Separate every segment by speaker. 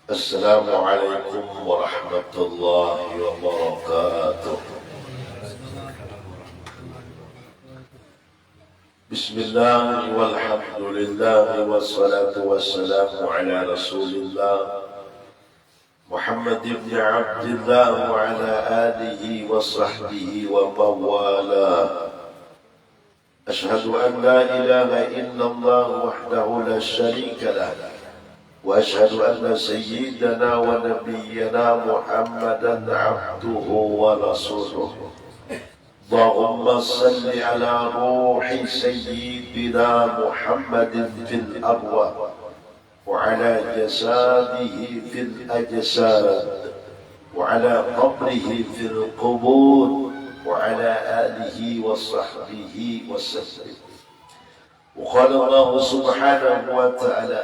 Speaker 1: السلام عليكم ورحمة الله وبركاته. بسم الله والحمد لله والصلاة والسلام على رسول الله محمد بن عبد الله وعلى آله وصحبه ومن والاه. أشهد أن لا إله إلا الله وحده لا شريك له، وأشهد أن سيدنا ونبينا محمدا عبده ورسوله. اللهم صل على روح سيدنا محمد في الأرواح وعلى جساده في الأجساد وعلى قبره في القبور وعلى آله وصحبه وسلم. وقال الله سبحانه وتعالى: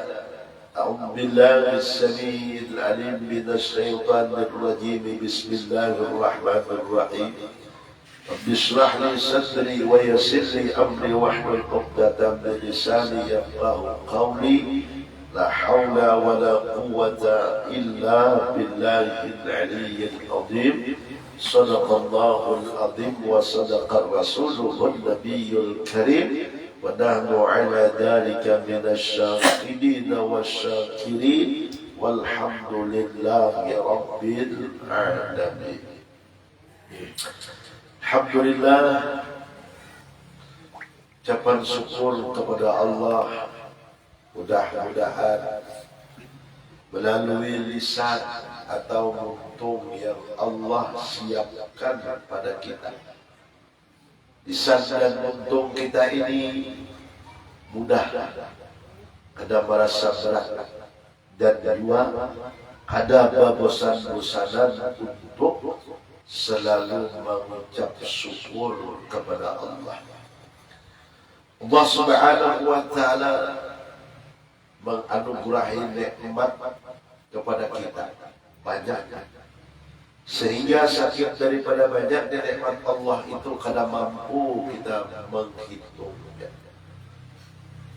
Speaker 1: أعوذ بالله السميع العليم من الشيطان الرجيم. بسم الله الرحمن الرحيم. رب اشرح لي صدري ويسر لي أمري واحلل عقدة من لساني يفقهوا قولي. لا حول ولا قوة إلا بالله العلي العظيم. صدق الله العظيم وصدق رسوله النبي الكريم، ونحن على ذلك من الشاهدين والشاكرين، والحمد لله رب العالمين. Alhamdulillah, ucapan syukur kepada Allah mudah-mudahan melalui lisan atau muntung yang Allah siapkan pada kita. Lisan dan muntung kita ini mudah, kadang merasa berat, dan dua, kadang bosan-bosanan untuk selalu mengucap syukur kepada Allah. Allah Subhanahu wa Ta'ala menganugerahi nikmat kepada kita banyak, sehingga sakit daripada banyak nikmat Allah itu kadang mampu kita menghitungnya.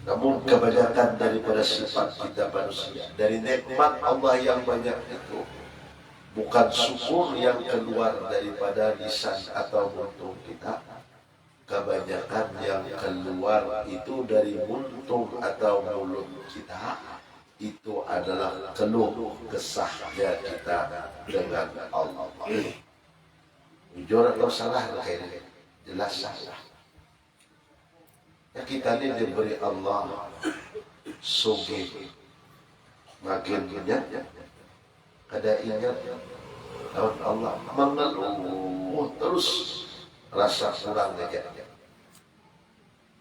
Speaker 1: Namun kebanyakan daripada sifat kita manusia dari nikmat Allah yang banyak itu bukan syukur yang keluar daripada lisan atau muntung kita. Kebanyakan yang keluar itu dari muntung atau mulut kita itu adalah keluh kesahnya kita dengan Allah. Jujur atau salah kayaknya? Jelas salah. Ya, kita ini diberi Allah sugih, makin banyak kada ingat tahun Allah mengeluh terus rasa kurang aja.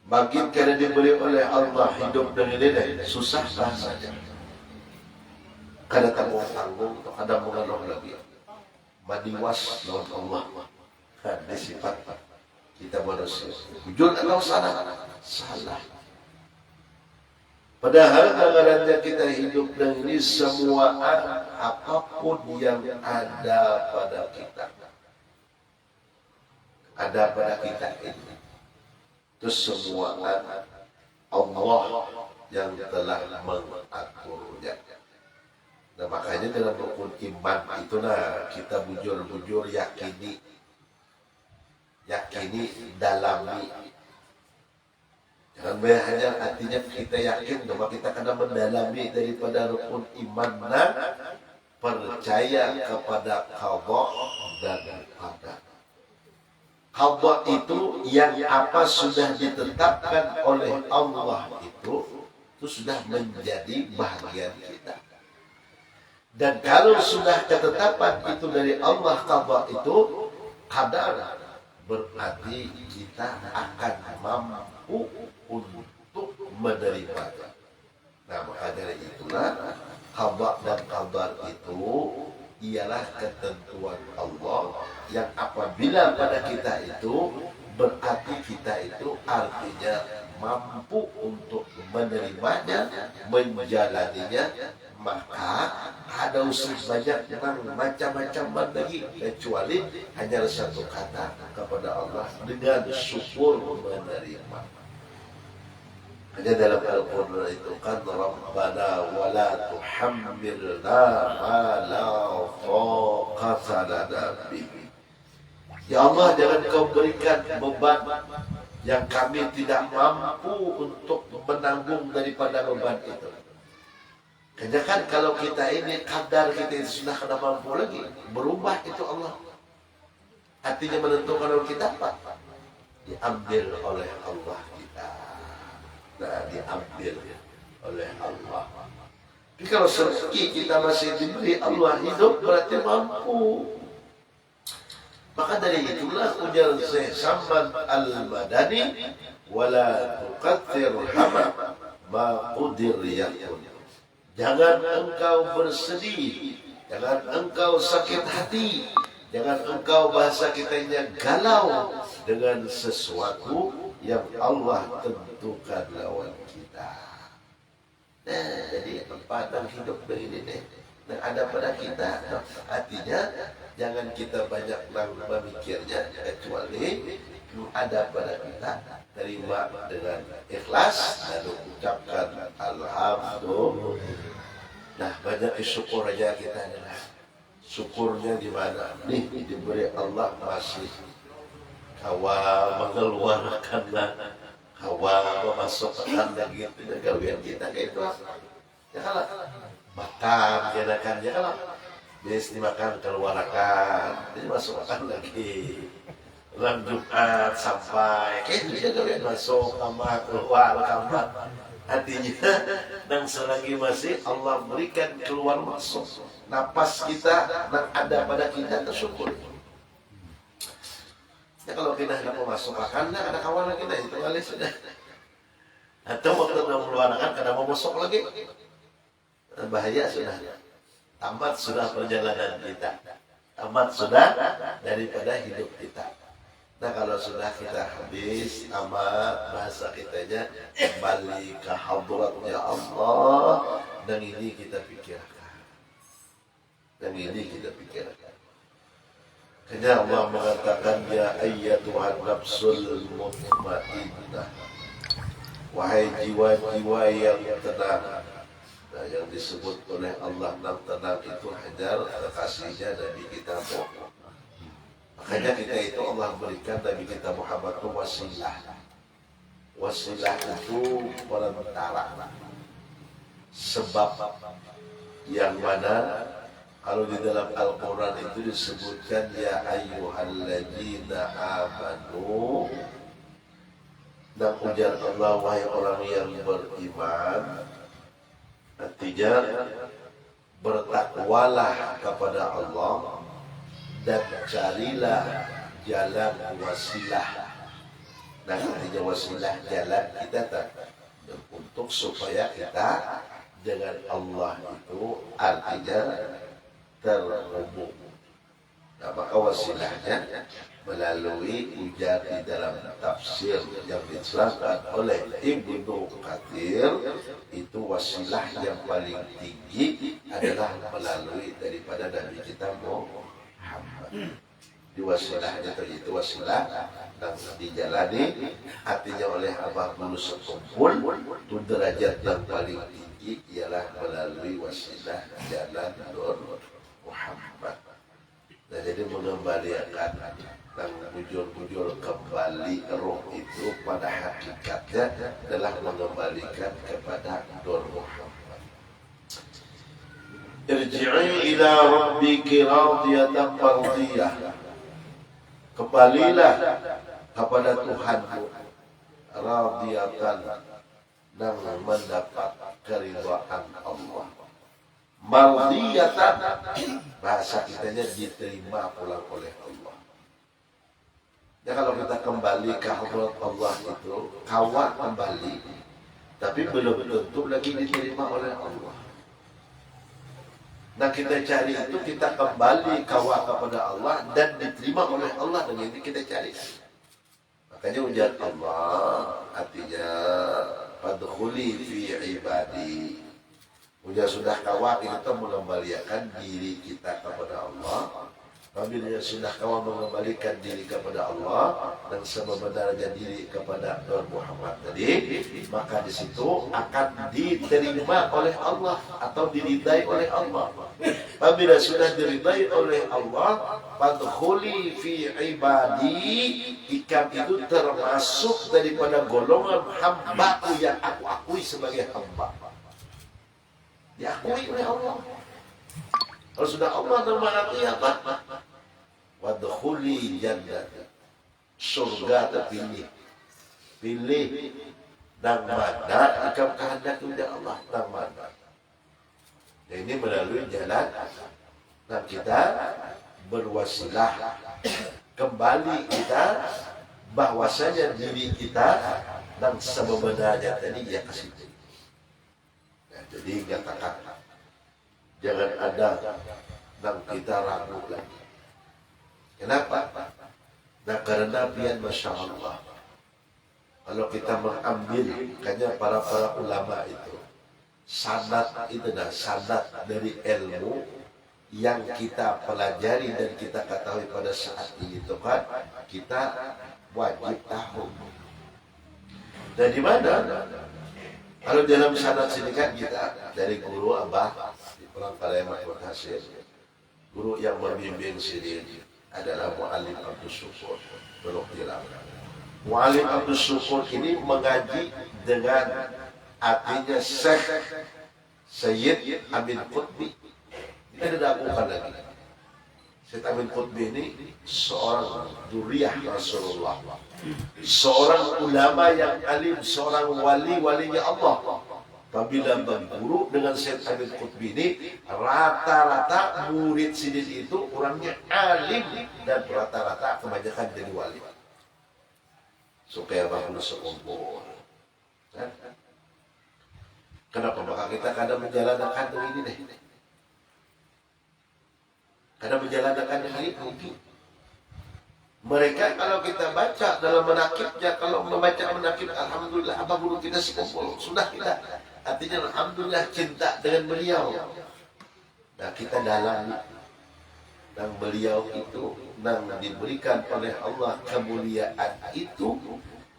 Speaker 1: Makin kada diberi oleh Allah hidup dengan ini susah saja. Kada tanggung-tanggung, kada mengeluh lagi. Madiwas lawan Allah. Ini sifat kita manusia. Jujur atau salah? Salah. Padahal agaranya kita hidup dengan ini semua apapun yang ada pada kita, ini itu semua Allah yang telah mengaturnya. Nah, makanya dalam rukun iman itu kita bujur-bujur yakini, dalami. Jangan hanya artinya kita yakin, bahwa kita kena mendalami daripada rukun iman, percaya kepada qada dan qadar. Qada itu yang apa sudah ditetapkan oleh Allah itu sudah menjadi bahagian kita. Dan kalau sudah ketetapan itu dari Allah, qada itu qadar, berarti kita akan mampu untuk menerimanya. Nah, maka dari itulah qada dan qadar itu ialah ketentuan Allah yang apabila pada kita itu berarti kita itu artinya mampu untuk menerimanya, menjalaninya, maka ada usul banyak macam-macam lagi kecuali hanya satu kata kepada Allah dengan syukur menerima. Hanya dalam Al-Quran itu kan Rabbana wa wala tuhammilna ma la taqata lana bihi. Ya Allah, jangan kau berikan beban yang kami tidak mampu untuk menanggung daripada beban itu. Karena kan kalau kita ini kadar kita itu sudah kena mampu lagi, berubah itu Allah. Artinya menentukan oleh kita apa? Diambil oleh Allah kita. Nah, diambil oleh Allah. Tapi kalau rezeki kita masih diberi Allah hidup, berarti mampu. Maka dari itulah ujar Syekh Samad Al-Madani, wala tuqattir hama ma qudir yakun. Jangan engkau bersedih, jangan engkau sakit hati, jangan engkau bahasa kitanya galau dengan sesuatu yang Allah tentukan lawan kita. Nah, jadi tempatan hidup begini nih, yang ada pada kita. Nah, artinya jangan kita banyak memikirnya, kecuali ada pada kita, terima dengan ikhlas lalu ucapkan alhamdulillah. Nah, banyak syukur aja kita adalah syukurnya di mana? Nih diberi Allah masih kawa mengeluarkan, kawa memasukkan lagi gawean kita kayak itu. Ya kalau makan jadikan ya kalau bis dimakan keluarkan, jadi masukkan lagi. Dalam Jumat sampai kayak itu gawean masuk kamar keluar kamar. Artinya dan selagi masih Allah berikan keluar masuk napas kita dan ada pada kita, tersyukur. Ya kalau kita tidak mau masuk makan, ada kawan lagi itu kali sudah. Atau waktu mengeluarkan karena mau masuk lagi, bahaya sudah. Tamat sudah perjalanan kita, tamat sudah daripada hidup kita. Nah, kalau sudah kita habis tamat, bahasa kitanya kembali ke hadratnya Allah, dan ini kita pikirkan, dan ini kita pikirkan. Karena Allah mengatakan, ya ayyatuhan nafsul mutmainnah, wahai jiwa-jiwa yang tenang. Nah, yang disebut oleh Allah yang tenang itu hajar kekasihnya Nabi kita Muhammad. Makanya kita itu Allah berikan Nabi kita Muhammad itu wasilah. Wasilah itu perantara. Sebab yang mana kalau di dalam Al-Quran itu disebutkan ya ayyuhalladzina amanu, dan ujar Allah wahai orang yang beriman. Artinya bertakwalah kepada Allah dan carilah jalan wasilah. Nah, artinya wasilah jalan kita untuk supaya kita dengan Allah itu artinya terhubung. Nah, maka wasilahnya melalui ujar di dalam tafsir yang diterangkan oleh Ibnu Katsir, itu wasilah yang paling tinggi adalah melalui daripada Nabi kita Muhammad. Di wasilahnya itu wasilah yang dijalani artinya oleh Abah Bulus Kumpul, itu derajat yang paling tinggi ialah melalui wasilah jalan Nur Muhammad. Nah, jadi mengembalikan dan bujur-bujur kembali roh itu pada hakikatnya adalah mengembalikan kepada Nur Muhammad. Irji'i ila rabbiki radiyatan mardiyah. Kembalilah kepada Tuhanmu radiyatan, dan mendapat keridhaan Allah. Mardiyatan, bahasa kitanya diterima pulang oleh Allah. Ya, kalau kita kembali ke hadrat Allah itu kawat kembali, tapi belum tentu lagi diterima oleh Allah. Nah, kita cari itu kita kembali kawat kepada Allah dan diterima oleh Allah, dengan ini kita cari. Makanya ujar Allah artinya fadkhuli fi ibadi. Ujar sudah kawat kita mengembalikan diri kita kepada Allah, Apabila sudah kamu mengembalikan diri kepada Allah dan sebenarnya diri kepada Nur Muhammad tadi, maka di situ akan diterima oleh Allah atau diridai oleh Allah. Apabila sudah diridai oleh Allah, fadkhuli fi ibadi, ikam itu termasuk daripada golongan hamba yang aku akui sebagai hamba. Diakui oleh Allah. Kalau sudah Allah mengakui apa? Wadkhuli jannah, surga terpilih, pilih dan mana ikam kehendak oleh Allah dan mana. Dan ini melalui jalan dan kita berwasilah kembali kita bahwasanya diri kita dan sebenarnya tadi ya ke situ. Nah, jadi katakan jangan ada dan kita ragu lagi. Kenapa? Nah karena pian Masya Allah, kalau kita mengambil kayaknya para ulama itu sanad itu dah sanad dari ilmu yang kita pelajari dan kita ketahui pada saat ini itu kan kita wajib tahu. Dari mana? Kalau dalam sanad sini kan kita dari guru Abah di Pulang Palembang Hasil, guru yang membimbing sini adalah Mu'alim Abdul Syukur Belok Tilam. Mu'alim Abdul Syukur ini mengaji dengan artinya Syekh Sayyid Amin Qutbi. Ini didakwahkan lagi. Syekh Amin Qutbi ini seorang duriyah Rasulullah, seorang ulama yang alim, seorang walinya Allah. Apabila berguru dengan Syekh Amin Qutbi ini, rata-rata murid sidin itu orangnya alim dan rata-rata kebanyakan jadi wali. Supaya bagus sekumpul. Kan? Kenapa? Maka kita kadang menjalankan ini deh. Kadang menjalankan ini mungkin. Mereka kalau kita baca dalam menakibnya, kalau membaca menakib, alhamdulillah, apa guru kita sekumpul, sudah kita. Artinya alhamdulillah cinta dengan beliau. Nah kita dalami dan beliau itu dan diberikan oleh Allah kemuliaan itu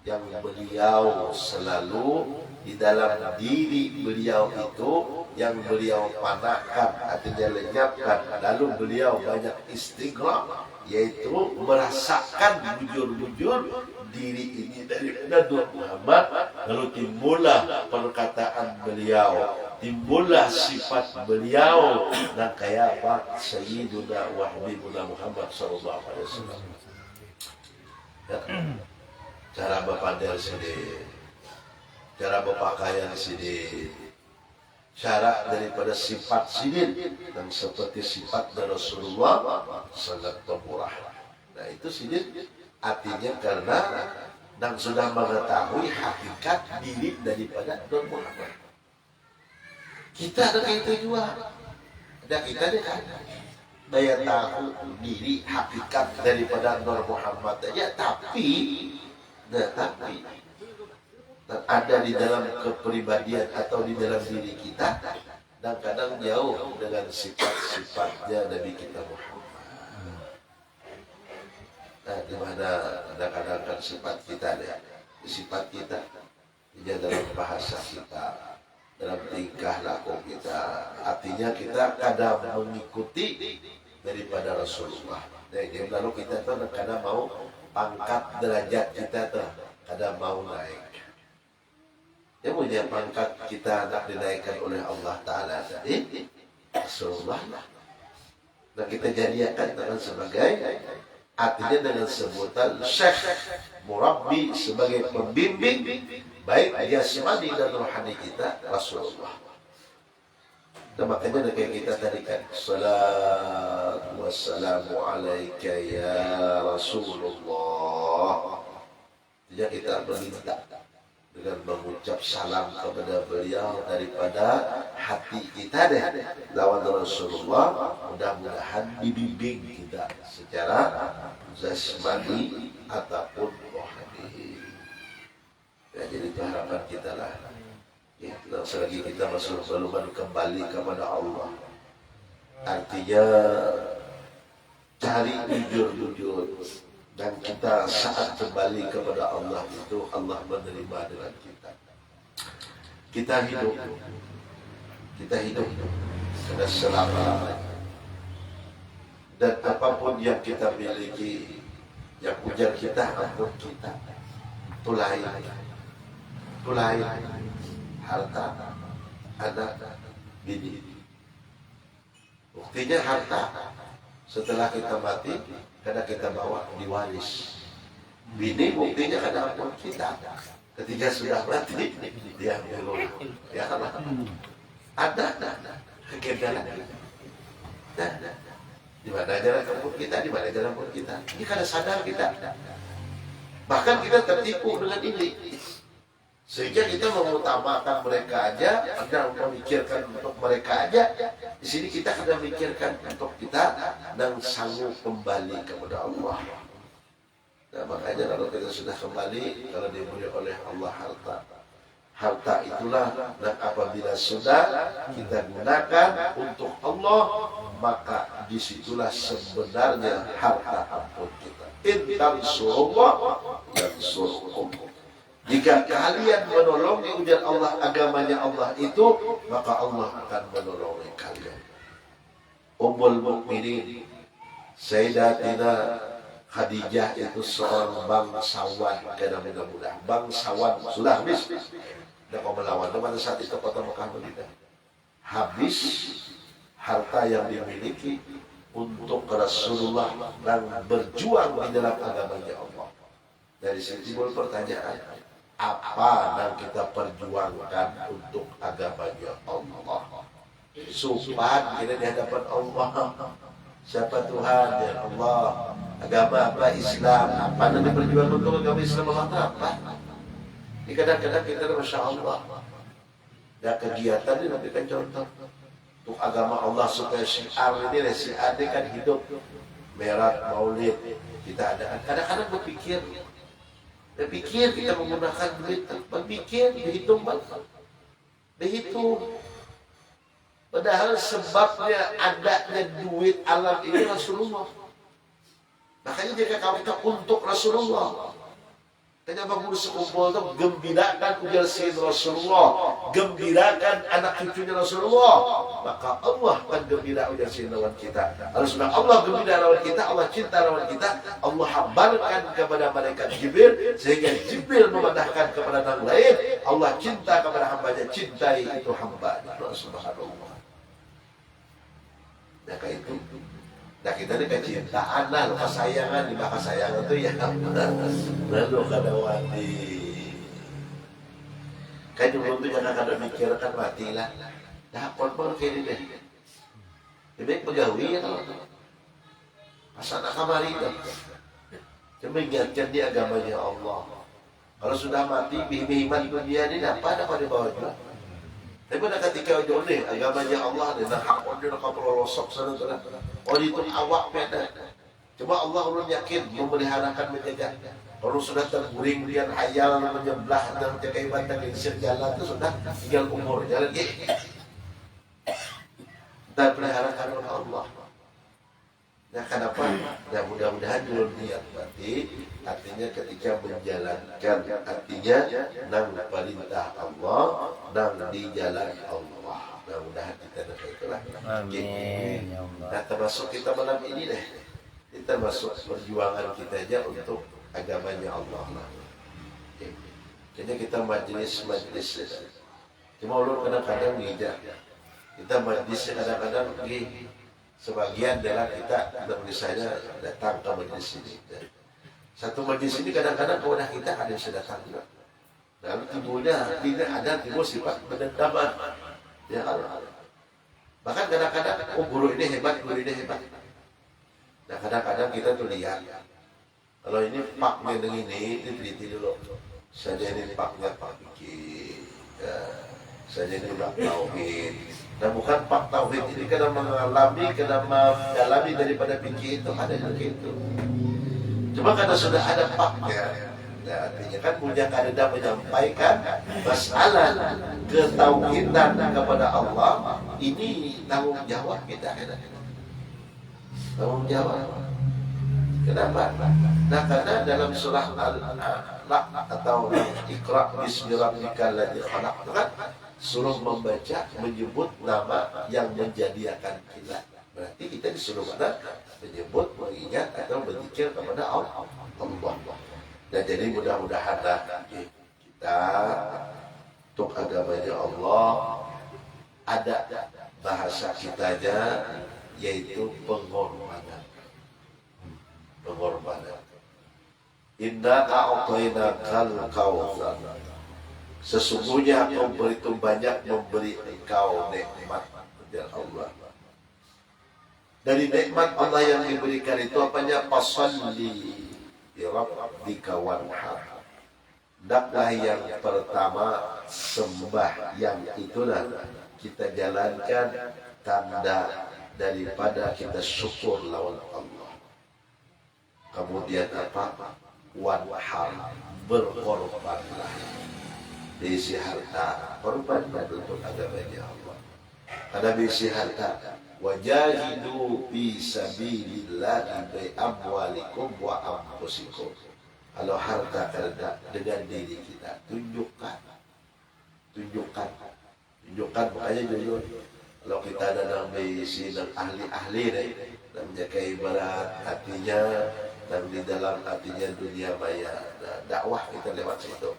Speaker 1: yang beliau selalu di dalam diri beliau itu yang beliau panahkan, artinya lenyapkan, lalu beliau banyak istighfar, yaitu merasakan bujur-bujur diri ini dari Nabi Muhammad, lalu timbullah perkataan beliau, timbullah sifat beliau, dan kayak Pak Sayyiduna wa Habibuna Muhammad sallallahu alaihi wasallam. Ya. Cara berpandang sini, cara berpakaian sini, cara daripada sifat sini dan seperti sifat dari Rasulullah sangat murah. Nah itu sini artinya karena dan sudah mengetahui hakikat diri daripada Nabi Muhammad. Kita ada itu juga, ada kita dekat daya tahu diri hakikat daripada Nabi Muhammad aja, tapi dan ada di dalam kepribadian atau di dalam diri kita dan kadang jauh dengan sifat-sifatnya Nabi kita Muhammad. Nah, di mana kadang-kadang sifat kita sifat kita dalam bahasa kita, dalam tingkah laku kita, artinya kita kadang mengikuti daripada Rasulullah. Nah, lalu kita tuh kadang mau pangkat derajat kita tuh kadang mau naik. Dia punya pangkat kita nak dinaikkan oleh Allah Ta'ala tadi Rasulullah. Dan kita jadikan dengan sebagai artinya dengan sebutan Syekh Murabbi, sebagai pembimbing baik jasmani dan rohani kita Rasulullah. Dan makanya kayak kita tadi kan, salatu wassalamu alaika ya Rasulullah. Jadi kita berminta dengan mengucap salam kepada beliau daripada hati kita deh lawan Rasulullah. Mudah-mudahan dibimbing kita secara jasmani ataupun rohani. Ya, jadi itu harapan kita lah. Ya, selagi kita masih belum kembali kepada Allah, artinya cari jujur-jujur. Dan kita saat kembali kepada Allah itu, Allah menerima dengan kita. Kita hidup karena selama-lamanya. Dan apapun yang kita miliki, yang ujar kita, ampun kita, itu lain. Harta, anak, bini. Buktinya harta, setelah kita mati, karena kita bawa diwaris. Bini buktinya karena ampun kita. Ketika sudah mati, dia belum. Ya Allah. Ada kendala. Di mana jalan ampun kita, di mana jalan ampun kita. Ini karena sadar kita. Bahkan kita tertipu dengan ini. Sehingga kita mengutamakan mereka aja, kita memikirkan untuk mereka aja. Di sini kita sudah memikirkan untuk kita dan sanggup kembali kepada Allah. Nah, makanya kalau kita sudah kembali, kalau diberi oleh Allah harta itulah, dan apabila sudah kita gunakan untuk Allah, maka disitulah sebenarnya harta ampun kita. In tansurullah yansurkum. Jika kalian menolongi ujian Allah, agamanya Allah itu, maka Allah akan menolongi kalian. Ummul Mukminin Sayyidatina Khadijah itu seorang bangsawan, karena mudah-mudah bangsawan sudah habis. Dan kau melawan pada saat itu kota Mekah Madinah. Habis harta yang dimiliki untuk Rasulullah dan berjuang di dalam agamanya Allah. Dari sini timbul pertanyaan, apa yang kita perjuangkan untuk agamanya Allah? Supan kita di hadapan Allah. Siapa Tuhan? Ya Allah. Agama apa? Islam. Apa yang diperjuangkan untuk agama Islam Allah? Apa? Ini kadang-kadang kita Masya Allah. Dan kegiatan ini nanti kan contoh untuk agama Allah supaya syiar ini kan hidup. Merah, maulid kita ada. Kadang-kadang berpikir kita menggunakan duit, berpikir dihitung banget, dihitung. Padahal sebabnya adanya duit alam ini Rasulullah. Makanya jika kita untuk Rasulullah, kenapa guru sekumpul itu gembirakan ujar Sayyidina Rasulullah, gembirakan anak cucunya Rasulullah, maka Allah akan gembira ujar Sayyidina lawan kita. Harus Allah gembira lawan kita, Allah cinta lawan kita, Allah habarkan kepada malaikat Jibril, sehingga Jibril memandahkan kepada yang lain. Allah cinta kepada hambanya, cintai itu hamba. Subhanallah. Nah kayak itu. Nah kita ini kecintaan lah, kesayangan, di bawah kesayangan itu ya lalu kadawati. Kan dulu tuh jangan kada mikirkan matilah. Nah pon kayak ini deh. Lebih pegawai ya kalau pasana kamari itu. Cuma ingatkan di agamanya Allah. Kalau sudah mati, bihiman dunia ini apa ada pada bawah juga. Tapi pada ketika jauh nih agamanya Allah nih, nah hakon dia nak pelosok sana. Oh itu awak beda. Cuma Allah ulun yakin memeliharakan menjaga. Kalau sudah terguring dia hayal menyebelah dan menjaga ibadah di jalan itu sudah tinggal umur jalan gini. Dan peliharakan oleh Allah. Nah kenapa? Ya mudah-mudahan ulun niat berarti artinya ketika menjalankan artinya nang perintah Allah nang di jalan Allah. Mudah-mudahan kita dapat itulah. Amin. Nah termasuk kita malam ini deh. Kita masuk perjuangan kita aja untuk agamanya Allah. Jadi kita majlis. Cuma ulun kadang-kadang ngijak. Kita majlis kadang-kadang di sebagian adalah kita misalnya datang ke majlis ini. Satu majlis ini kadang-kadang kepada kita ada yang sudah datang juga. Lalu timbulnya tidak ada timbul sifat pendendaman. Ya Allah. Bahkan kadang-kadang guru ini hebat. Nah kadang-kadang kita tuh lihat. Kalau ini paknya dengan ini teliti dulu. Saya ini paknya pak bikin. Ya, saya ini pak tauhid. Dan bukan pak tauhid ini kena mengalami, kena mendalami daripada fikih itu ada yang gitu. Cuma karena sudah ada paknya, nah, artinya kan punya kaedah menyampaikan masalah ketauhidan kepada Allah ini tanggung jawab kita. Tanggung jawab. Kenapa? Nah, karena dalam surah Al-Alaq atau Iqra bismi rabbikal ladzi khalaq itu kan suruh membaca, menyebut nama yang menjadikan kita. Berarti kita disuruh mana? Menyebut, mengingat atau berzikir kepada Allah. Dan jadi mudah-mudahan kita untuk agamanya Allah ada bahasa kitanya, yaitu pengorbanan. Inna a'tainakal kautsar. Sesungguhnya aku begitu banyak memberi engkau nikmat dari Allah. Dari nikmat Allah yang diberikan itu apanya? Fasalli li rabbika wanhar. Hendaklah yang pertama sembah, yang itulah kita jalankan tanda daripada kita syukur lawan Allah. Kemudian apa? Wanhar, berkorbanlah. Diisi harta, korbanlah untuk agamanya Allah. Karena diisi harta, wajahidu fi sabilillahi bi amwalikum wa anfusikum. Kalau harta kerja dengan diri kita, tunjukkan, makanya jujur. Kalau kita ada dalam diisi dan ahli-ahli deh, dan menjaga ibarat hatinya, dan di dalam hatinya dunia maya. Nah, dakwah kita lewat situ.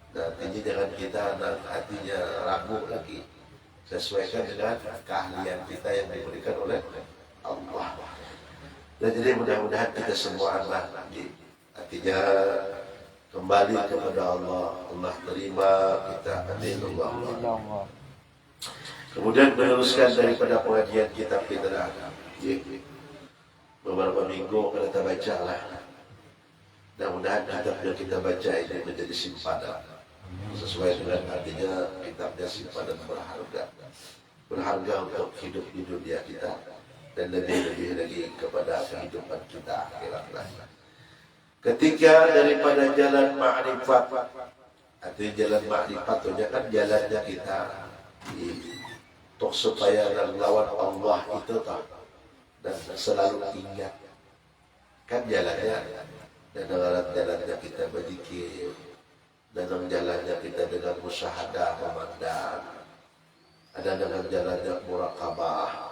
Speaker 1: Dan ini jangan kita dan hatinya ragu lagi. Sesuaikan dengan keahlian kita yang diberikan oleh Allah. Dan jadi mudah-mudahan kita semua hatinya kembali kepada Allah. Allah terima kita. Alhamdulillah. Kemudian meneruskan daripada pengajian kitab kita. Beberapa minggu kita baca lah. Mudah-mudahan kitab yang kita baca ini menjadi simpanan sesuai dengan artinya. Kitabnya simpanan berharga untuk hidup di dunia kita dan lebih-lebih lagi kepada kehidupan kita akhirat. Ketika daripada jalan ma'rifat, artinya jalan ma'rifat itu kan jalannya kita untuk supaya lawan Allah itu dan selalu ingat kan jalannya, dan dalam jalannya kita berzikir, dalam jalannya kita dengan musyahadah memandang, ada dalam jalannya muraqabah.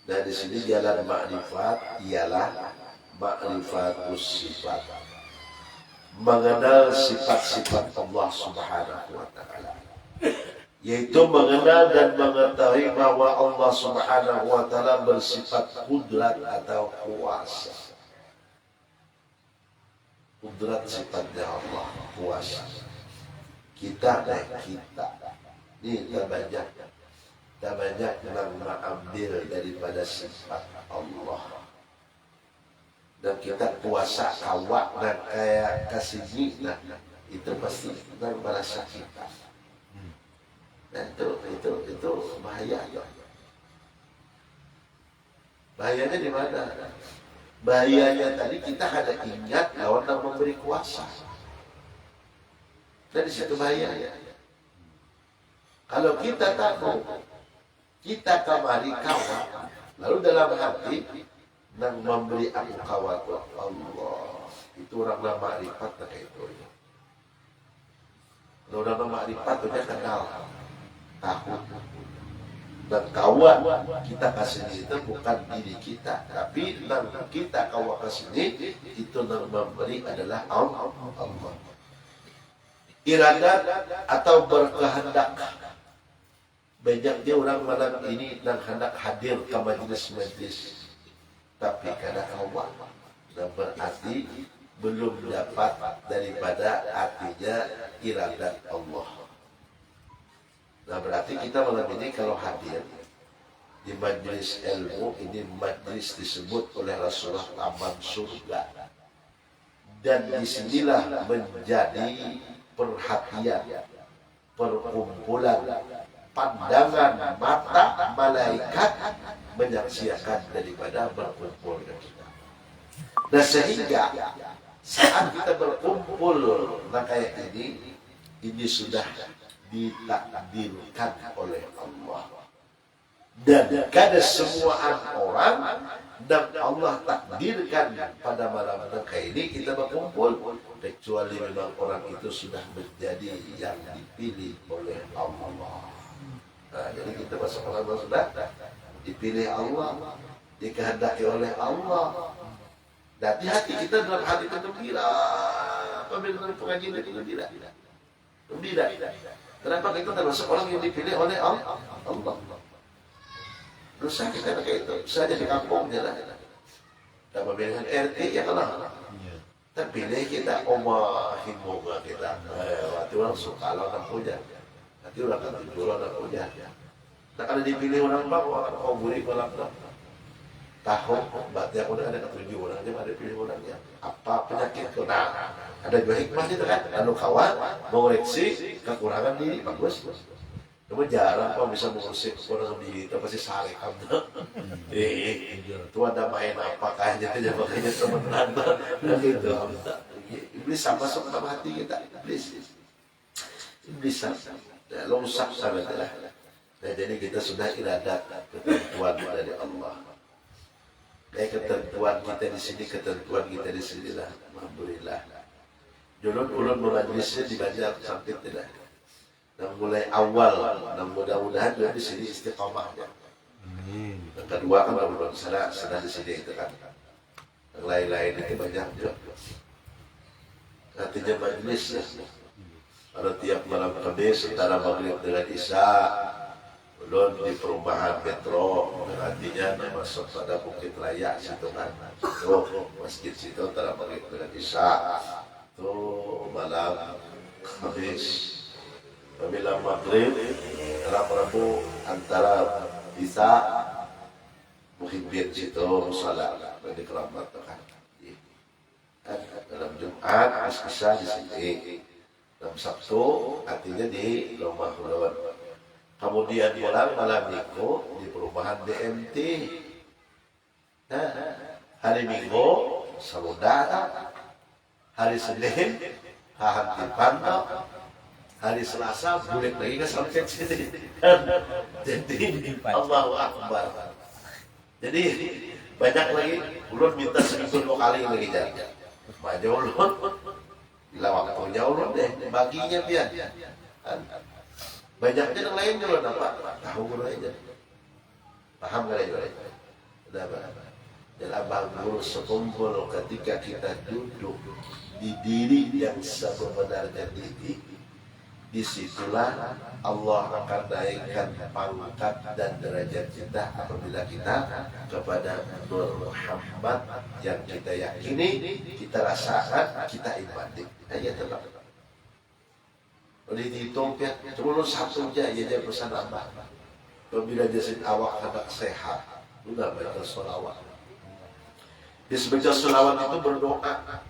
Speaker 1: Dan di sini jalan makrifat ialah makrifatus sifat, mengenal sifat-sifat Allah Subhanahu wa taala, yaitu mengenal dan mengetahui bahwa Allah Subhanahu wa taala bersifat kudrat atau kuasa. Kudrat sifatnya Allah, kuasa. Kita ini tak banyak yang mengambil daripada sifat Allah. Dan kita kuasa kawak dan kayak kasih itu pasti dan merasa kita. Dan itu bahaya. Bahayanya di mana? Bahayanya tadi kita ada ingat lawan yang memberi kuasa. Dan di situ bahayanya. Kalau kita tahu, kita kamari kawan, lalu dalam hati yang memberi aku kawan Allah, itu orang nama makrifat kayak itu. Kalau orang nama makrifat itu kenal, tahu. Dan kawan kita kasih itu bukan diri kita, tapi yang kita kawan kasih itu yang memberi adalah Allah. Iradat atau berkehendak. Banyaknya orang malam ini dan hendak hadir ke majlis-majlis, tapi kadang kawan dan berarti belum dapat daripada artinya iradat Allah. Nah berarti kita malam ini kalau hadir di majlis ilmu, ini majlis disebut oleh Rasulullah taman surga, dan disinilah menjadi perhatian, perkumpulan, pandangan mata malaikat menyaksikan daripada berkumpul dengan kita. Dan sehingga saat kita berkumpul kayak ini sudah ditakdirkan oleh Allah. Dan kada semua orang dan Allah takdirkan pada malam Naga ini kita berkumpul, kecuali memang orang itu sudah menjadi yang dipilih oleh Allah. Nah, jadi kita masuk orang sudah dipilih Allah, dikehendaki oleh Allah. Dan di hati kita dalam hati kita gembira. Apabila dalam pengajian itu gembira. Gembira. Kenapa kita termasuk orang yang dipilih oleh Allah? Dosa kita kayak itu. Saja di kampungnya lah. Dan pemilihan RT ya kalah. Terpilih kita himbauan kita. Waktu orang suka orang punya. Nanti orang akan tidur orang punya. Nah kalau dipilih orang bawah, orang buri malam tahu obatnya udah ada ketujuh orang aja ada pilih orangnya apa penyakit itu. Nah ada juga hikmah itu kan, lalu kawan mengoreksi kekurangan diri bagus. Cuma jarang kok bisa mengusik kekurangan diri itu pasti sari kamu. Itu ada main apa kayaknya aja makanya teman-teman gitu. Iblis sama sama hati kita, iblis sama, longsak sama lah. Nah jadi kita sudah iradat ketentuan dari Allah. Kayak ketentuan kita di sini, ketentuan kita di sini lah. Alhamdulillah. Ulun majlisnya dibaca sampai tidak. Dan mulai awal, dan mudah-mudahan juga di sini istiqamahnya. Yang kedua kan ulun sana di sini itu kan. Yang lain-lain itu banyak juga. Artinya majlisnya. Kalau tiap malam Kamis antara maghrib dengan Isya. Ulun di perumahan Metro, artinya masuk pada Bukit Raya situ kan. Tuh masjid situ antara maghrib dengan Isya. Tuh malam Kamis. Bila maghrib, Rabu antara Isya muhibbin situ musola di keramat kan. Dalam Jumat Isya di sini. Dalam Sabtu artinya di rumah ulun. Kemudian malam minggu di perumahan BMT. Hari Minggu saudara. Hari Senin Hahanti Pantau. Hari Selasa bulik lagi ke sampai sini. Jadi Allahu Akbar. Jadi banyak lagi. Ulun minta 1000 kali lagi jadi. Maju ulun. Bila waktunya ulun deh. Baginya biar. Banyaknya yang lain juga nampak tahu guru aja, paham gak aja? Udah apa? Dan abang guru sekumpul ketika kita duduk di diri yang sebenarnya diri, disitulah Allah akan naikkan pangkat dan derajat kita apabila kita kepada Nur Muhammad yang kita yakini, kita rasakan, kita imani. Hanya tenang. Oleh dihitung ya, cuma lu satu aja ya pesan apa? Apabila jasad awak hendak sehat, udah baca sholawat. Di sebaca sholawat itu berdoa,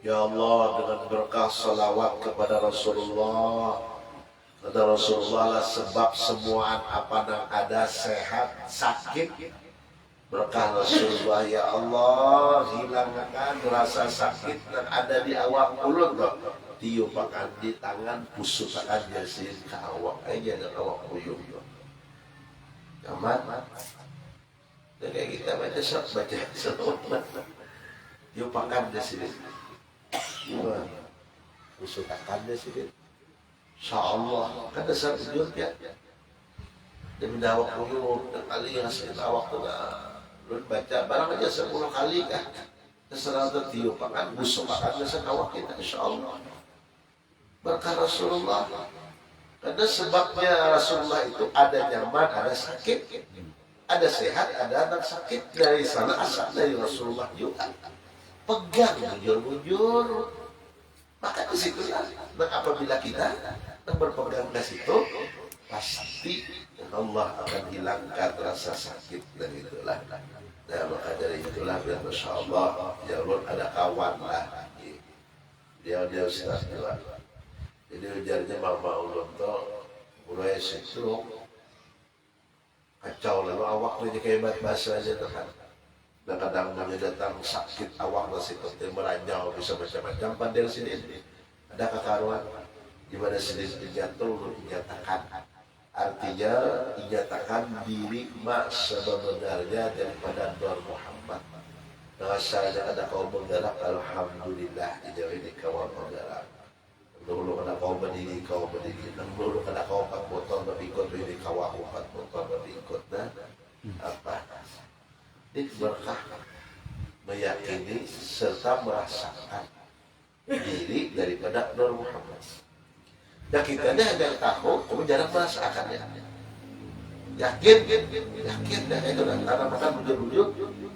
Speaker 1: ya Allah dengan berkah sholawat kepada Rasulullah, kata Rasulullah lah sebab semua apa yang ada sehat, sakit. Berkah Rasulullah ya Allah hilangkan rasa sakit yang ada di awak ulun loh. Tiupakan di tangan, pusukakan jasin ke awak aja dan awak kuyung. Aman. Dan kayak kita baca selawat. Tiupakan jasin. Pusukakan jasin. Insyaallah. Kan dasar ujung ya. Demi awak kuyung, dan kali yang hasil awak tu lu baca barang aja 10 kali kan. Terserah tiupakan, pusukakan jasin awak kita insyaallah. Berkah Rasulullah. Karena sebabnya Rasulullah itu ada nyaman, ada sakit, ada sehat, ada anak sakit. Dari sana asal dari Rasulullah juga. Pegang bujur-bujur. Maka di situlah. Dan apabila kita berpegang ke situ, pasti Allah akan hilangkan rasa sakit dari itulah. Nah maka dari itulah biar Masya Allah, ya Allah ada kawan lah. Dia Ustaz juga. Jadi ujarnya mama ulun tuh mulai stroke kacau lalu awak tuh kayak bahasa aja tuh kan. Dan kadang datang sakit awak masih penting meranjau bisa macam-macam pada sini ada kekaruan di mana sini jatuh ulun dinyatakan Artinya dinyatakan diri mak sebenarnya daripada Nur Muhammad. Rasanya ada kaum menggerak, alhamdulillah dijauhi di kaum menggerak. Dulu kena kaum berdiri, dulu kena kaum 4 botol berikut di kaum 4 botol berikut. Nah, apa? Ini berkah meyakini serta merasakan diri daripada Nur Muhammad. Dan kita ini hanya tahu, cuma jarang merasakannya. Yakin dah itu dah. Karena makan bujur-bujur,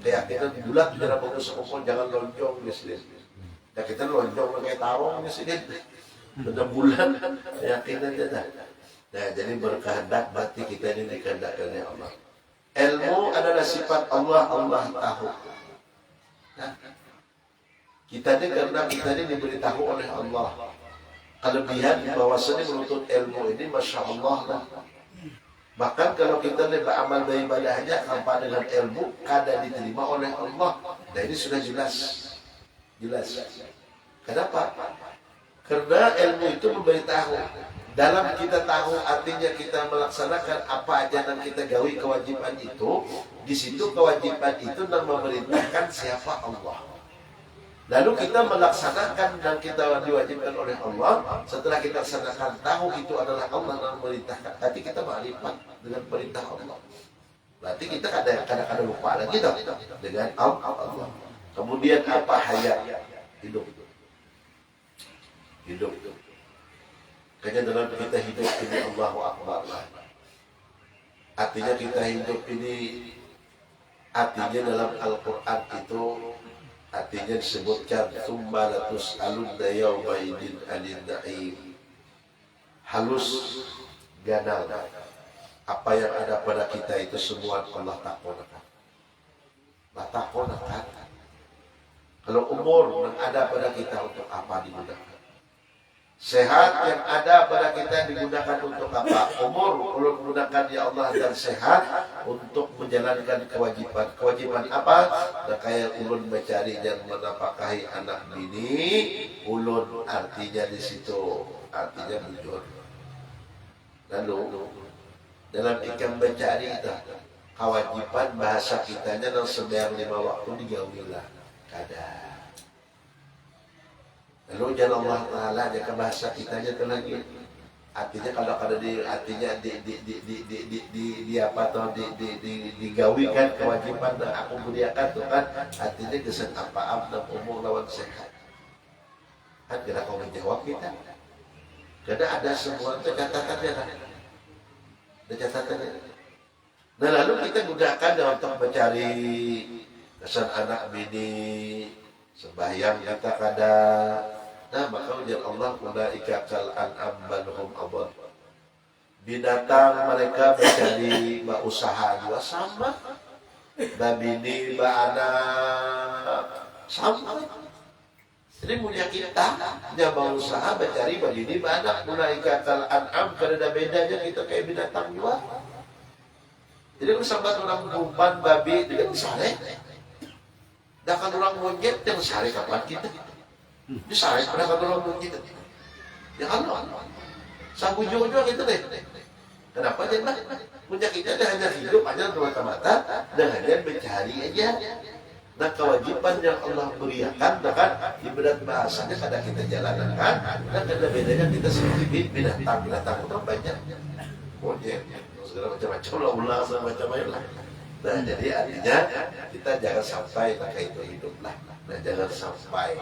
Speaker 1: keyakinan bulat jangan bagus sekopon, jangan lonjong di sini. Ya kita lonjong kayak tarong di sini. Sudah bulan, keyakinan dia dah. Nah, jadi berkehendak berarti kita ini dikehendakkan oleh Allah. Ilmu adalah sifat Allah, Allah tahu. Nah, kita ini karena kita ini diberitahu oleh Allah. Kelebihan bahwasanya menuntut ilmu ini Masya Allah lah. Bahkan kalau kita ini beramal beribadahnya tanpa dengan ilmu, kadang diterima oleh Allah. Nah ini sudah jelas. Kenapa? Karena ilmu itu memberitahu. Dalam kita tahu artinya kita melaksanakan apa aja yang kita gawi kewajiban itu. Di situ kewajiban itu dan memerintahkan siapa Allah. Lalu kita melaksanakan dan kita diwajibkan oleh Allah. Setelah kita laksanakan, tahu itu adalah Allah yang memerintahkan. Nanti kita makrifat dengan perintah Allah. Berarti kita kadang-kadang lupa lagi dengan Allah. Kemudian apa hayat? Hidup. Karena dalam kita hidup ini Allahu Akbar. Artinya kita hidup ini, artinya dalam Al-Quran itu artinya disebutkan tsumma latus'alunna yawma idzin 'anil na'im. Halus ganal. Apa yang ada pada kita itu semua Allah takonakan. Allah takonakan. Kalau umur yang ada pada kita untuk apa digunakan? Sehat yang ada pada kita digunakan untuk apa? Umur ulun gunakan ya Allah dan sehat untuk menjalankan kewajiban. Kewajiban apa? Nah, kayak ulun mencari dan menafkahi anak bini, ulun artinya di situ artinya bujur. Lalu dalam ikan mencari itu kewajiban bahasa kitanya dan sembahyang 5 waktu digaulilah kadang. Lalu jangan Allah Taala jaga bahasa kitanya itu lagi. Artinya kalau ada di artinya di apa atau digawikan kewajiban dan aku muliakan tuh kan artinya kesan apa dan umur lawan sehat. Kan kira kau menjawab kita. Karena ada semua itu catatannya kan. Ada catatannya. Nah lalu kita gunakan untuk mencari kesan anak bini, sembahyang kita kadang. Nah maka ujar Allah ulaika kal an'am bal hum adall. Binatang mereka mencari usaha juga sama. Babini, anak sama. Jadi mulia kita dia berusaha mencari babini, anak. Ulaika kal an'am karena bedanya kita kayak binatang juga. Jadi bersama orang umpan babi dia misalnya. Dan kalau orang monyet dia misalnya kapan kita? Bisa pada orang monyet. Ya Allah. Sang ujung juga gitu deh. Kenapa dia mah? Punya kita hanya hidup aja mata-mata dan hanya mencari aja. Nah kewajiban yang Allah berikan kan ibadat bahasanya kadang kita jalankan dan ada bedanya kita seperti binatang itu banyak. Monyet segala macam-macam lah ulang segala macam-macam lah. Nah jadi artinya kita jangan sampai pakai itu hidup lah. Nah jangan sampai.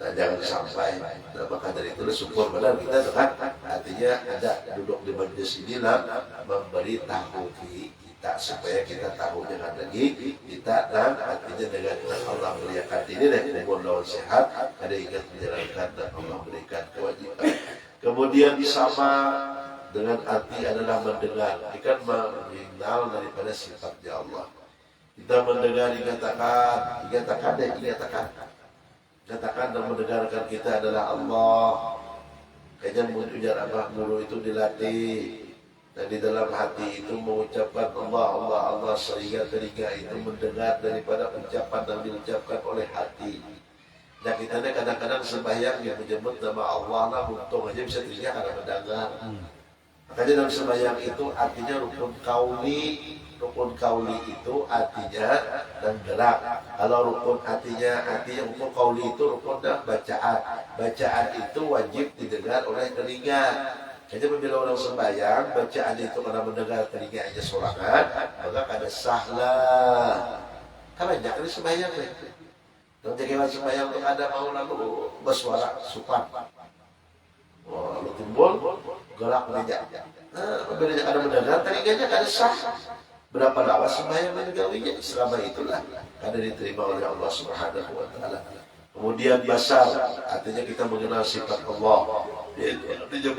Speaker 1: Nah maka dari itu syukur benar kita kan artinya ada duduk di majelis inilah memberi tahu kita supaya kita tahu jangan lagi kita dan artinya dengan Allah berikan ini dan umur lawan sehat ada ingat menjalankan dan Allah berikan kewajiban. Kemudian sama dengan arti adalah mendengar, ikan mengenal daripada sifatnya Allah. Kita mendengar katakan dan mendengarkan kita adalah Allah. Kayaknya ujar Abah Guru itu dilatih dan di dalam hati itu mengucapkan Allah sehingga telinga itu mendengar daripada ucapan yang diucapkan oleh hati. Dan kita kadang-kadang sembahyang yang menyebut nama Allah lah untung aja bisa telinga karena mendengar. Makanya dalam sembahyang itu artinya rukun kauli. Rukun kauli itu artinya dan gerak. Kalau rukun artinya rukun kauli itu rukun dan bacaan. Bacaan itu wajib didengar oleh telinga. Jadi bila orang sembahyang, bacaan itu karena mendengar telinganya sorangan, maka ada sahlah. Kan banyak ini sembahyang nih. Dan jadi sembahyang itu ada mau lalu bersuara supan. Lalu timbul gerak meja. Bila ada mendengar telinganya ada sah. Berapa lama sembahyang menegawinya? Selama itulah karena diterima oleh Allah Subhanahu wa taala. Kemudian basar, artinya kita mengenal sifat Allah. Kita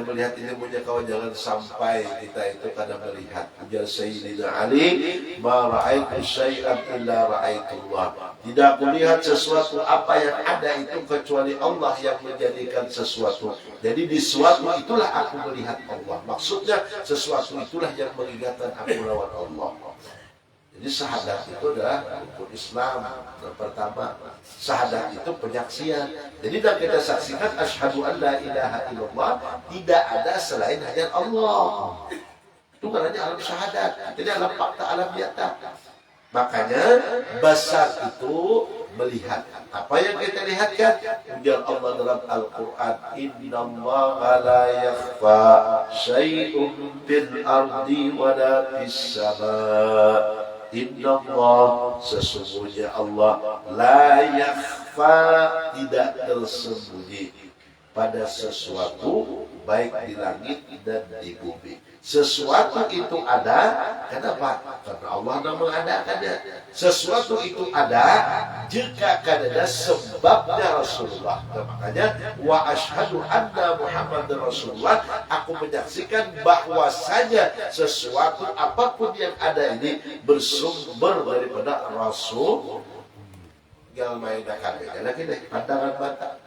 Speaker 1: melihat ini punya kawan, jangan sampai kita itu kadang melihat. Ujar Sayyidina Ali, ma ra'aitu syai'an illa ra'aitullah. Tidak kulihat sesuatu apa yang ada itu kecuali Allah yang menjadikan sesuatu. Jadi di sesuatu itulah aku melihat Allah. Maksudnya sesuatu itulah yang mengingatkan aku lawan Allah. Jadi syahadat itu adalah rukun Islam yang pertama. Syahadat itu penyaksian. Jadi dan kita saksikan asyhadu an la ilaha illallah, tidak ada selain hanya Allah. Itu karena alam syahadat. Jadi alam fakta, alam nyata. Makanya basar itu melihat. Apa yang kita lihatkan? Ujar Allah dalam Al-Quran, innallaha la yakhfa syai'un fil ardi wa la fis sama'. Inna Allah, sesungguhnya Allah, la yakhfa, tidak tersembunyi pada sesuatu baik di langit dan di bumi. Sesuatu itu ada, kenapa? Karena Allah yang mengadakannya. Sesuatu itu ada jika ada sebabnya Rasulullah. Dan makanya wa asyhadu anna Muhammadar Rasulullah, aku menyaksikan bahwasanya sesuatu apapun yang ada ini bersumber daripada Rasul. Tinggal mainkan aja lagi deh, pandangan mata.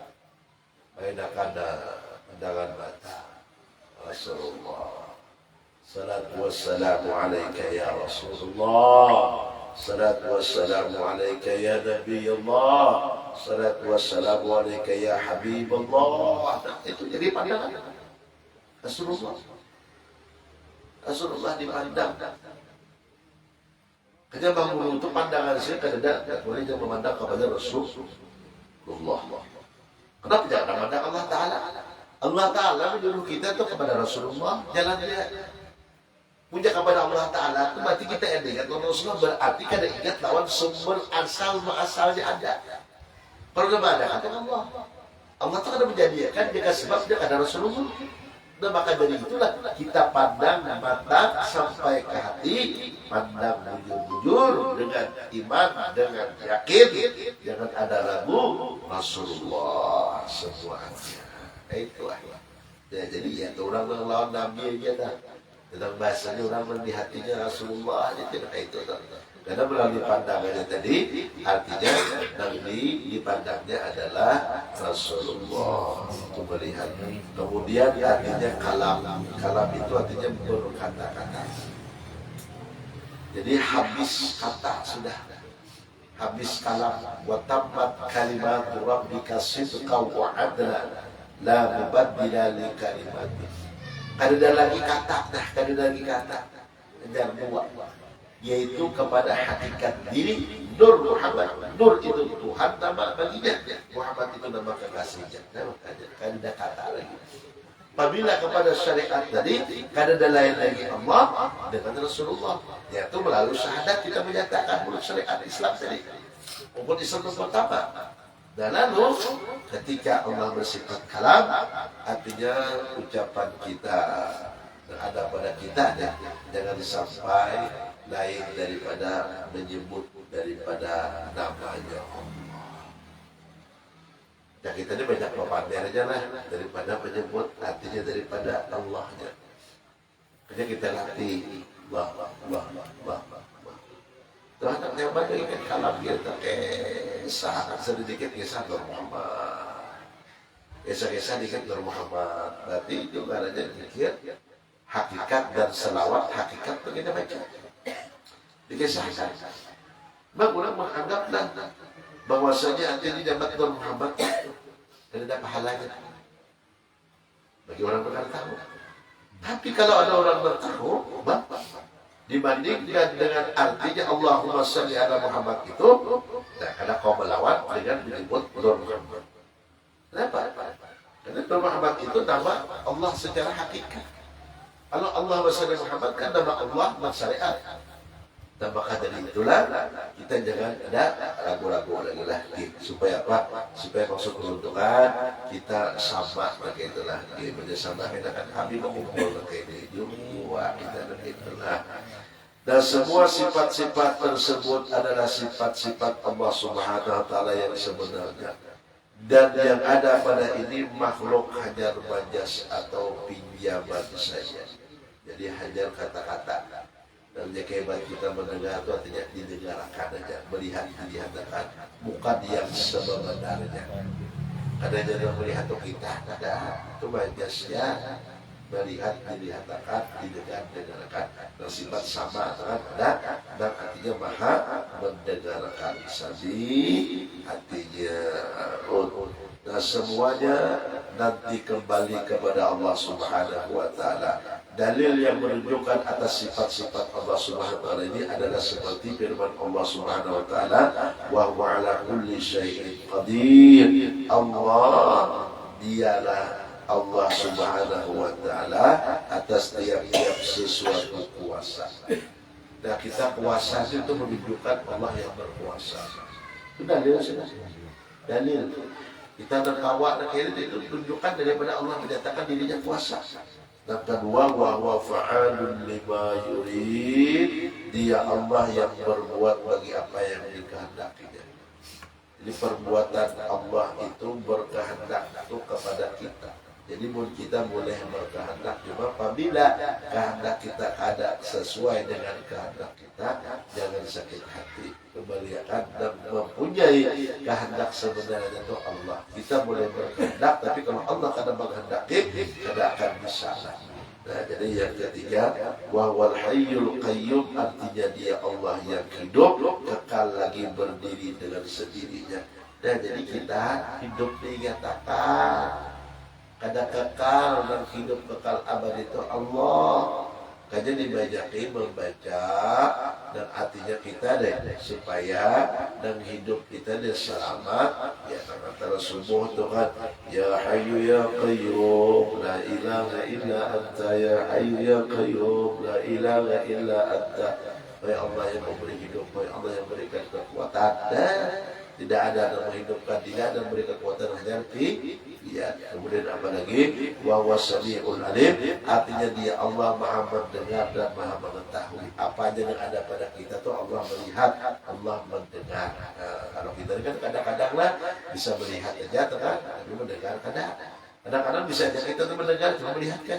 Speaker 1: Mainkan pandangan mata Rasulullah. Salatu wassalamu alaika ya Rasulullah. Salatu wassalamu alaika ya Nabi Allah. Salatu wassalamu alaika ya Habibullah. Itu jadi pandangan Rasulullah. Rasulullah dipandang. Kerja bangun itu pandangan saya tidak boleh dia memandang kepada Rasulullah. Kenapa jangan memandang Allah Ta'ala? Allah Ta'ala menyuruh kita itu kepada Rasulullah. Jalan dia. Punya kepada Allah Ta'ala itu berarti kita yang ingat Rasulullah, berarti kada ingat lawan sumber asalnya ada. Kalau ada kata Allah. Allah itu kada menjadikan jika sebab dia ada Rasulullah. Nah maka dari itulah kita pandang mata sampai ke hati, pandang bujur-bujur dengan iman, dengan yakin, jangan ada ragu Rasulullah semuanya. Itulah. Ya, jadi ya orang melawan Nabi aja dah. Dalam bahasanya orang di hatinya Rasulullah aja tidak itu. Karena melalui pandangannya tadi, artinya Nabi dipandangnya adalah Rasulullah. Itu melihat. Kemudian artinya kalam. Kalam itu artinya berkata-kata. Jadi habis kata sudah. Habis kalam. Wa tammat kalimatu rabbika sidqa wa adla. La mubaddila li kalimati. Ada lagi kata, ada lagi kata. Dan dua. Yaitu kepada hakikat diri Nur Muhammad. Nur itu Tuhan nama baginya, Muhammad itu nama kekasihnya. Ada kata lagi. Apabila kepada syariat tadi ada lain lagi Allah dengan Rasulullah, yaitu melalui syahadat kita menyatakan menurut syariat Islam tadi. Umat Islam yang pertama. Dan lalu ketika Allah bersifat kalam, artinya ucapan kita ada pada kita, jangan sampai lain daripada menyebut daripada namanya Allah. Dan kita ini banyak pamernya lah daripada menyebut, artinya daripada Allahnya. Jadi kita latih Allah. Tuhan yang banyak ikan kalam kita sedikit kisah Nur Muhammad. Kisah-kisah dikit Nur Muhammad. Berarti itu adanya dikit hakikat dan selawat hakikat begini baca. Dikisahkan. Bang orang menganggaplah bahwasanya artinya dapat Nur Muhammad dan ada pahalanya. Bagi orang benar tahu. Tapi kalau ada orang bertaruh, dibandingkan dengan artinya Allahumma shalli ala Muhammad itu, nah, karena kau melawan dengan menyebut Nur Muhammad. Kenapa? Karena Nur Muhammad itu nama Allah secara hakikat. Kalau Allahumma shalli ala Muhammad kan nama Allah syariat. Dan maka dari itulah kita jangan ada ragu-ragu lagi supaya apa? Supaya maksud keuntungan kita sama kayak itulah. Bersama kita kan kami mengumpul kayak itu dua kita itulah. Dan semua sifat-sifat tersebut adalah sifat-sifat Allah Subhanahu wa taala yang sebenarnya. Dan yang ada pada ini makhluk hajar majas atau pinjaman saja. Jadi hajar kata-kata. Dan kehebat kita mendengar itu artinya didengarkan aja, melihat dilihatkan, bukan yang sebenarnya. Kadang jangan melihat itu kita, itu majasnya melihat dilihatkan, didengarkan. Dan sifat sama ada, dan artinya maha mendengarkan. Sabi artinya nah semuanya nanti kembali kepada Allah Subhanahu wa taala. Dalil yang menunjukkan atas sifat-sifat Allah Subhanahu wa taala ini adalah seperti firman Allah Subhanahu wa taala, wa huwa ala kulli syai'in qadir. Allah dialah Allah Subhanahu wa taala atas tiap-tiap sesuatu kuasa. Nah, kita kuasa itu menunjukkan Allah yang berkuasa. Itu dalil sudah. Dalil. Kita tertawa itu tunjukkan daripada Allah menyatakan dirinya kuasa. Dan kedua, wa huwa fa'alun lima yurid, dia Allah yang berbuat bagi apa yang dikehendakinya. Jadi perbuatan Allah itu berkehendak itu kepada kita. Jadi kita boleh berkehendak, cuma apabila kehendak kita ada sesuai dengan kehendak kita, jangan sakit hati. Kebalikan dan mempunyai kehendak sebenarnya itu Allah. Kita boleh berkehendak, tapi kalau Allah kadang menghendaki, tidak akan bisa. Nah, jadi yang ketiga, wa huwal hayyul qayyum, artinya dia Allah yang hidup, kekal lagi berdiri dengan sendirinya. Nah, jadi kita hidup dinyatakan kada kekal dan hidup kekal abadi itu Allah. Kajian dibajakin membaca dan artinya kita deh supaya dan hidup kita deh selamat ya antara subuh itu kan ya hayyu ya qayyum la ilaha illa anta ya hayyu ya qayyum la ilaha illa anta. Wahai Allah yang memberi hidup, wahai Allah yang memberikan kekuatan, dan tidak ada yang menghidupkan, tidak ada yang memberi kekuatan hanya ya. Kemudian apa lagi? Wa huwas samiul alim, artinya dia Allah maha mendengar dan maha mengetahui. Apa aja yang ada pada kita tuh Allah melihat, Allah mendengar. Kalau kita kan kadang-kadang lah bisa melihat aja, tapi mendengar kadang-kadang bisa aja kita tuh mendengar cuma melihat kan.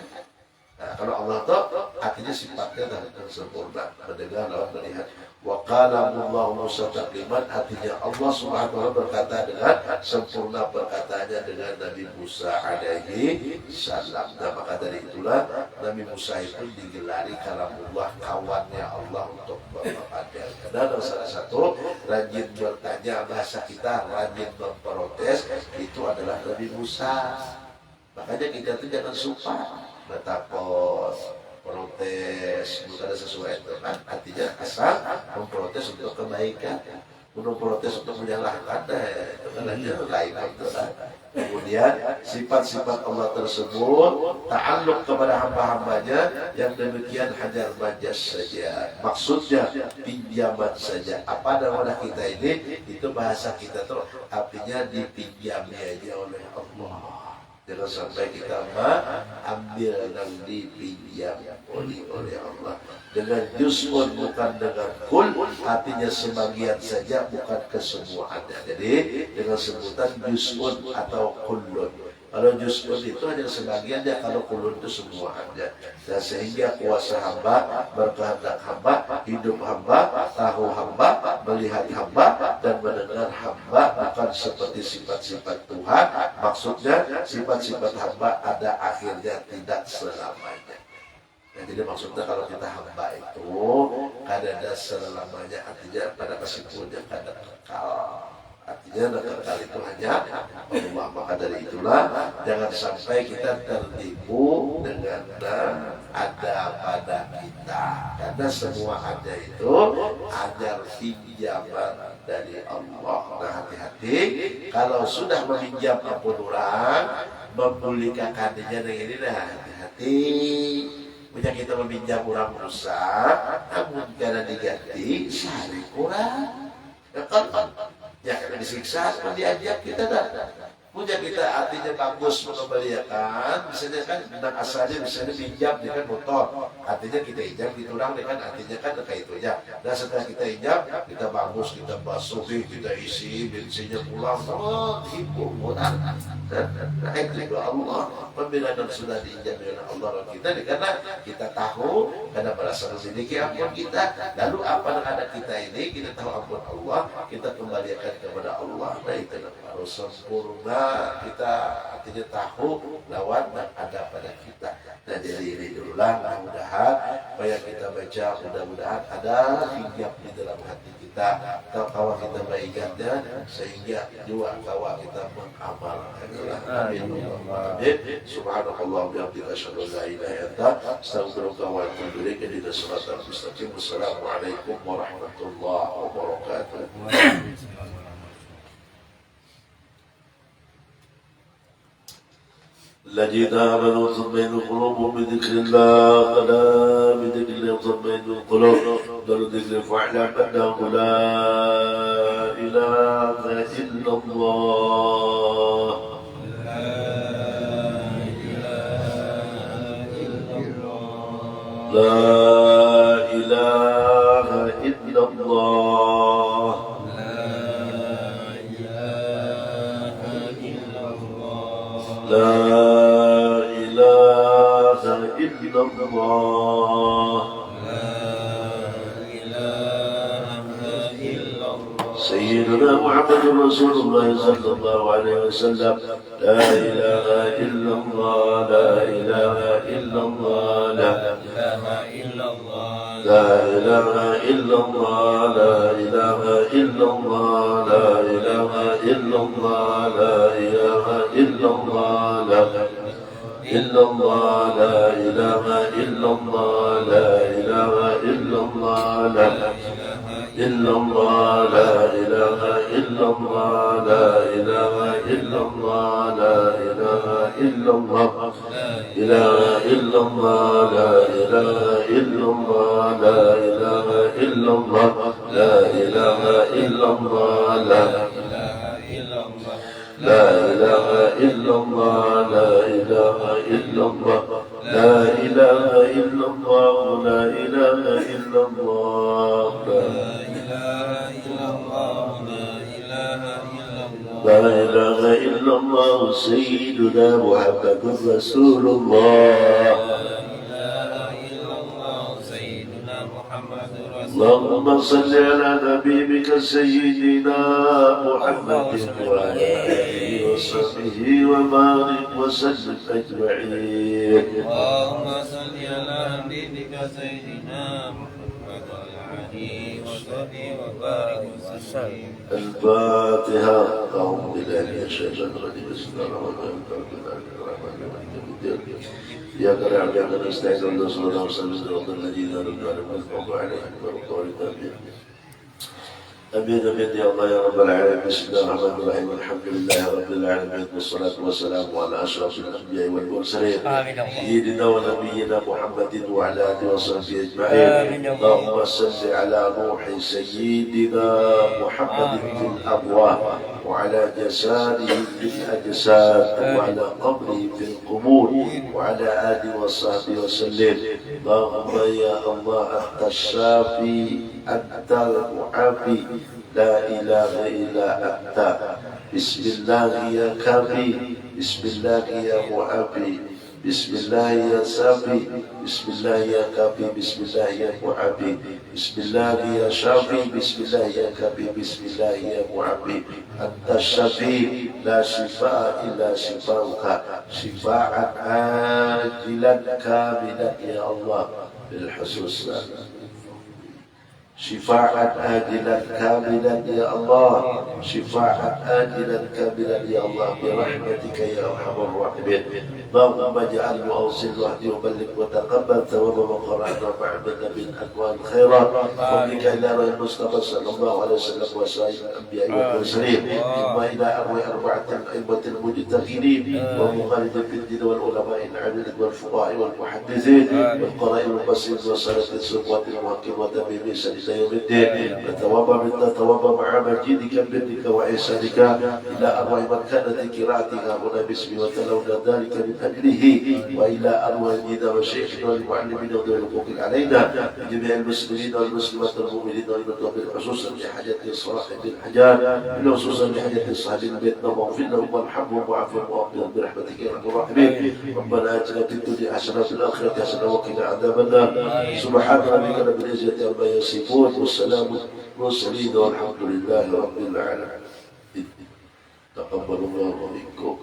Speaker 1: Nah, kalau Allah tuh artinya sifatnya sempurna, mendengar lawan melihat. Wa qala Allahu Musa takliman, artinya Allah Subhanahu wa taala berkata dengan sempurna perkataannya dengan Nabi Musa alaihi salam. Nah, maka dari itulah Nabi Musa itu digelari kalamullah, kawannya Allah untuk berpapadan. Karena salah satu rajin bertanya bahasa kita, rajin memprotes itu adalah Nabi Musa. Makanya kita tuh jangan suka bertakut, protes, bukan sesuai itu kan artinya asal memprotes untuk kebaikan, memprotes untuk menyalahkan itu kan aja lain itu kan. Kemudian sifat-sifat Allah tersebut ta'alluq kepada hamba-hambanya yang demikian hajar majas saja, maksudnya pinjaman saja. Apa nama kita ini itu bahasa kita tuh artinya dipinjami aja oleh Allah. Jangan sampai kita ambil dan dipinjam oleh Allah dengan juz'un bukan dengan kul, artinya sebagian saja bukan kesemuanya. Jadi dengan sebutan juz'un atau kullun. Kalau juz'un itu hanya sebagiannya, kalau kullun itu semuanya. Dan sehingga kuasa hamba, berkehendak hamba, hidup hamba, tahu hamba, melihat hamba, dan mendengar hamba bukan seperti sifat-sifat Tuhan. Maksudnya sifat-sifat hamba ada akhirnya, tidak selamanya. Nah, jadi maksudnya kalau kita hamba itu ada selamanya, artinya pada kesimpulannya kada kekal. Artinya kekal itu hanya Allah. Maka Maka dari itulah jangan sampai kita tertipu dengan ada pada kita, karena semua ada itu ajar pinjaman dari Allah. Nah, hati-hati kalau sudah meminjam ampun orang, mempublikasikannya dengan ini. Nah, hati-hati punya kita meminjam orang rusak, namun karena diganti sehari kurang, ya kan? Ya karena disiksa, diajak kita dah. Punya kita artinya bagus mengembalikan, misalnya kan dengan asalnya misalnya pinjam dengan motor, artinya kita injam diturang dengan artinya kan kayak itu ya. Dan setelah kita injam, kita bagus, kita basuhi, kita isi bensinnya pulang, oh tipu mudah. Nah itu juga Allah pembinaan sudah diinjam dengan Allah kita, karena kita tahu, karena merasa memiliki ampun kita, lalu apa yang ada kita ini kita tahu ampun Allah, kita kembalikan kepada Allah. Nah itu harus sempurna. Kita artinya tahu lawan yang ada pada kita. Nah jadi ini dululah, mudah-mudahan apa yang kita baca mudah-mudahan ada hingga di dalam hati kita, kawan kita mengingatnya sehingga juga kawan kita mengamalkannya. Amin. Amin. Subhanallah bihamdika asyhadu an la ilaha illa anta astaghfiruka wa atubu ilaik. Ihdinas siratal mustaqim. Wassalamualaikum warahmatullahi wabarakatuh. الذين آمنوا تطمئن قلوبهم بذكر الله ألا بذكر الله تطمئن القلوب دل ذكر فاعلم أنه لا إله إلا الله لا إله إلا الله لا إلا الله سيدنا محمد رسول الله صلى الله عليه وسلم لا إله إلا الله لا إله إلا الله لا إله إلا الله لا إله إلا الله لا إله إلا الله لا إله إلا الله لا إله إلا الله لا إلا الله لا إله إلا الله لا إله إلا الله لا إلا الله لا إله إلا الله لا إله إلا الله لا إله إلا الله إله إلا الله لا إله إلا الله لا إله إلا الله لا إله إلا الله لا لا إله إلا الله لا إله إلا الله لا إله إلا الله لا إله إلا الله لا إله إلا الله سيدنا محمد رسول الله اللهم صل على نبيك سيدنا محمد وعلى آله وصحبه وبارك وسلم أجمعين.
Speaker 2: اللهم صل على نبيك سيدنا محمد وعلى آله وصحبه وبارك وسلم.
Speaker 1: الفاتحة. أعوذ بالله من الشيطان الرجيم. بسم الله الرحمن الرحيم. يا كريم يا كريم استعيذ بالله صلى الله عليه وسلم الذين رضوا عليهم والمغضوب عليهم ولا الضالين. أمين أمين يا الله يا رب العالمين. بسم الله الرحمن الرحيم. الحمد لله رب العالمين والصلاة والسلام على أشرف الأنبياء والمرسلين سيدنا ونبينا محمد وعلى آله وصحبه أجمعين. اللهم صل على روح سيدنا محمد في الأرواح وعلى جساده في الأجساد وعلى قبره في القبور وعلى آله وصحبه وسلم. اللهم يا الله أنت الشافي أنت المعافي لا إله إلا أنت. بسم الله يا كافي بسم الله يا معافي بسم الله يا سافي بسم الله يا كافي بسم الله يا معافي بسم الله يا شافي بسم الله يا كافي بسم الله يا معافي. أنت الشفي لا شفاء إلا شفاؤك شفاء عاجلا كاملا يا الله بالحسوس. شفاعة آجلا كاملا يا الله، شفاعة آجلا كاملا يا الله برحمتك يا أرحم الراحمين. اللهم اجعله أوصل وحدي وبلغ وتقبل ثواب من قرأنا وعملنا من أنواع الخيرات وبك إلى المصطفى صلى الله عليه وسلم وسائر الأنبياء والمرسلين وإلى أربعة الأئمة المجتهدين ومخالد في الدين والعلماء العاملين والفقهاء والمحدثين والقراء والبصير وصلاة الصفوات المحكم وتميم سلسلة يوم الدين. وتوابى منا توابى مع مجيدك برك وإحسانك إلى أرواح من كانت قراءتها هنا باسمي وتلونا ذلك من أجله وإلى أرواح الدين وشيخنا والمعلمين وذوي الحقوق علينا جميع المسلمين والمسلمات والمؤمنين والمؤمنات خصوصا لحاجة صاحب الحاجات خصوصا لحاجة صاحب البيت واغفر لهم وارحمهم وعافهم وأغفر برحمتك يا أرحم الراحمين. ربنا آتنا في الدنيا حسنة وفي الآخرة حسنة وقنا عذاب النار. سبحان ربك رب العزة عما يصفون والسلام المرسلين والحمد لله رب العالمين. تقبل الله منكم.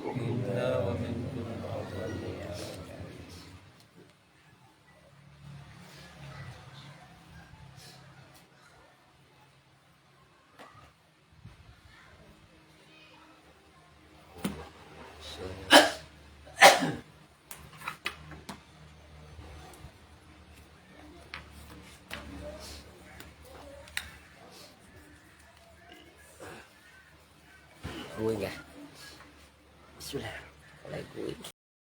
Speaker 3: Vui nhỉ. Bismillah. Lại vui.